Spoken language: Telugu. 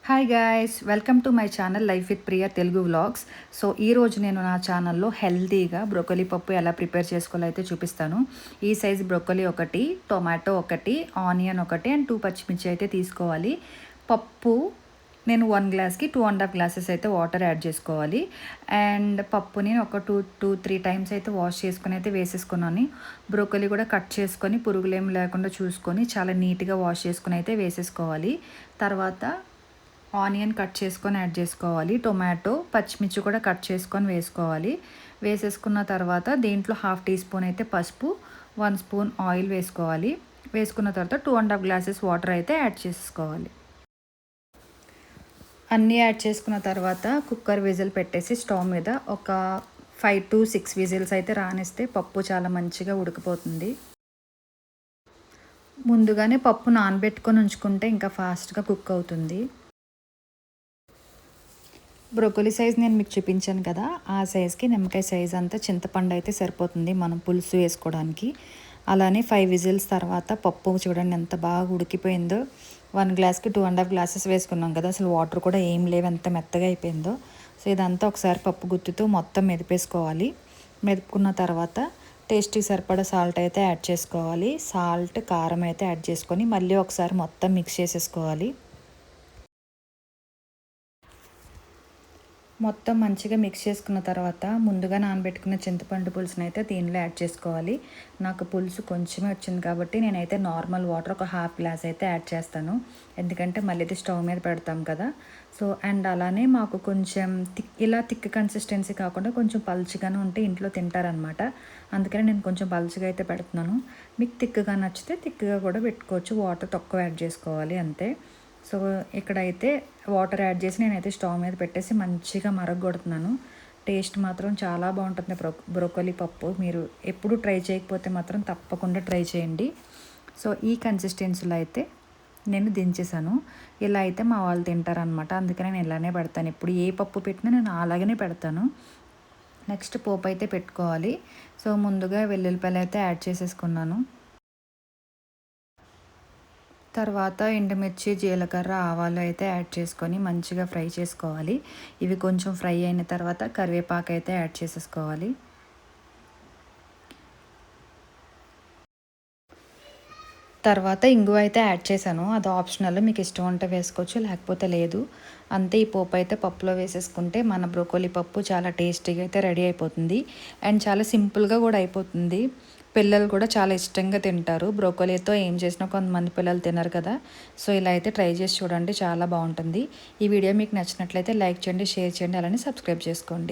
Hi guys, welcome to my channel life with Priya Telugu vlogs. So ఈరోజు నేను నా ఛానల్లో హెల్తీగా బ్రొకోలీ పప్పు ఎలా ప్రిపేర్ చేసుకోవాలో అయితే చూపిస్తాను. ఈ సైజ్ బ్రొకోలీ ఒకటి, టొమాటో ఒకటి, ఆనియన్ ఒకటి అండ్ 2 పచ్చిమిర్చి అయితే తీసుకోవాలి. పప్పు నేను 1 గ్లాస్కి 2.5 గ్లాసెస్ అయితే వాటర్ యాడ్ చేసుకోవాలి. అండ్ పప్పుని ఒక 2-3 టైమ్స్ అయితే వాష్ చేసుకొని అయితే వేసేసుకున్నాను. బ్రొకోలీ కూడా కట్ చేసుకొని పురుగులేం లేకుండా చూసుకొని చాలా నీట్గా వాష్ చేసుకొని అయితే వేసేసుకోవాలి. తర్వాత ఆనియన్ కట్ చేసుకొని యాడ్ చేసుకోవాలి. టొమాటో, పచ్చిమిర్చి కూడా కట్ చేసుకొని వేసుకోవాలి. వేసేసుకున్న తర్వాత దీంట్లో 1/2 టీ స్పూన్ అయితే పసుపు, 1 స్పూన్ ఆయిల్ వేసుకోవాలి. వేసుకున్న తర్వాత 2.5 గ్లాసెస్ వాటర్ అయితే యాడ్ చేసుకోవాలి. అన్నీ యాడ్ చేసుకున్న తర్వాత కుక్కర్ విజిల్ పెట్టేసి స్టవ్ మీద ఒక 5 to 6 విజిల్స్ అయితే రానిస్తే పప్పు చాలా మంచిగా ఉడికిపోతుంది. ముందుగానే పప్పు నానబెట్టుకొని ఉంచుకుంటే ఇంకా ఫాస్ట్గా కుక్ అవుతుంది. బ్రొకోలీ సైజ్ నేను మీకు చూపించాను కదా, ఆ సైజ్కి నిమ్మకాయ సైజ్ అంతా చింతపండు అయితే సరిపోతుంది మనం పులుసు వేసుకోవడానికి. అలానే 5 విజిల్స్ తర్వాత పప్పు చూడండి ఎంత బాగా ఉడికిపోయిందో. 1 గ్లాస్కి 2.5 గ్లాసెస్ వేసుకున్నాం కదా, అసలు వాటర్ కూడా ఏం లేవు, ఎంత మెత్తగా అయిపోయిందో. సో ఇదంతా ఒకసారి పప్పు గుత్తితో మొత్తం మెదిపేసుకోవాలి. మెదుపుకున్న తర్వాత టేస్ట్కి సరిపడా సాల్ట్ అయితే యాడ్ చేసుకోవాలి. సాల్ట్, కారం అయితే యాడ్ చేసుకొని మళ్ళీ ఒకసారి మొత్తం మిక్స్ చేసేసుకోవాలి. మొత్తం మంచిగా మిక్స్ చేసుకున్న తర్వాత ముందుగా నానబెట్టుకున్న చింతపండు పులుసుని అయితే దీనిలో యాడ్ చేసుకోవాలి. నాకు పులుసు కొంచెమే వచ్చింది కాబట్టి నేనైతే నార్మల్ వాటర్ ఒక 1/2 గ్లాస్ అయితే యాడ్ చేస్తాను. ఎందుకంటే మళ్ళీ ఇది స్టవ్ మీద పెడతాం కదా. సో అండ్ అలానే మాకు కొంచెం ఇలా థిక్ కన్సిస్టెన్సీ కాకుండా కొంచెం పలుచగానే ఉంటే ఇంట్లో తింటారనమాట. అందుకని నేను కొంచెం పలుచగా అయితే పెడుతున్నాను. మీకు థిక్గా నచ్చితే థిక్గా కూడా పెట్టుకోవచ్చు. వాటర్ తక్కువ యాడ్ చేసుకోవాలి అంతే. సో ఇక్కడైతే వాటర్ యాడ్ చేసి నేనైతే స్టవ్ మీద పెట్టేసి మంచిగా మరగొడుతున్నాను. టేస్ట్ మాత్రం చాలా బాగుంటుంది బ్రొకోలీ పప్పు. మీరు ఎప్పుడు ట్రై చేయకపోతే మాత్రం తప్పకుండా ట్రై చేయండి. సో ఈ కన్సిస్టెన్సీలో అయితే నేను దించేసాను. ఇలా అయితే మా వాళ్ళు తింటారనమాట. అందుకని నేను ఇలానే పెడతాను. ఇప్పుడు ఏ పప్పు పెట్టినా నేను అలాగనే పెడతాను. నెక్స్ట్ పోపు అయితే పెట్టుకోవాలి. సో ముందుగా వెల్లుల్లిపాయలు అయితే యాడ్ చేసేసుకున్నాను. తర్వాత ఎండుమిర్చి, జీలకర్ర, ఆవాలు అయితే యాడ్ చేసుకొని మంచిగా ఫ్రై చేసుకోవాలి. ఇవి కొంచెం ఫ్రై అయిన తర్వాత కరివేపాకు అయితే యాడ్ చేసేసుకోవాలి. తర్వాత ఇంగువ అయితే యాడ్ చేశాను. అది ఆప్షనల్, మీకు ఇష్టం ఉంటే వేసుకోవచ్చు, లేకపోతే లేదు. అంతే. ఈ పోపు అయితే పప్పులో వేసేసుకుంటే మన బ్రోకోలీ పప్పు చాలా టేస్టీగా అయితే రెడీ అయిపోతుంది. అండ్ చాలా సింపుల్గా కూడా అయిపోతుంది. పిల్లలు కూడా చాలా ఇష్టంగా తింటారు. బ్రోకోలీతో ఏం చేసినా కొంతమంది పిల్లలు తినరు కదా. సో ఇలా అయితే ట్రై చేసి చూడండి, చాలా బాగుంటుంది. ఈ వీడియో మీకు నచ్చినట్లయితే లైక్ చేయండి, షేర్ చేయండి, అలానే సబ్స్క్రైబ్ చేసుకోండి.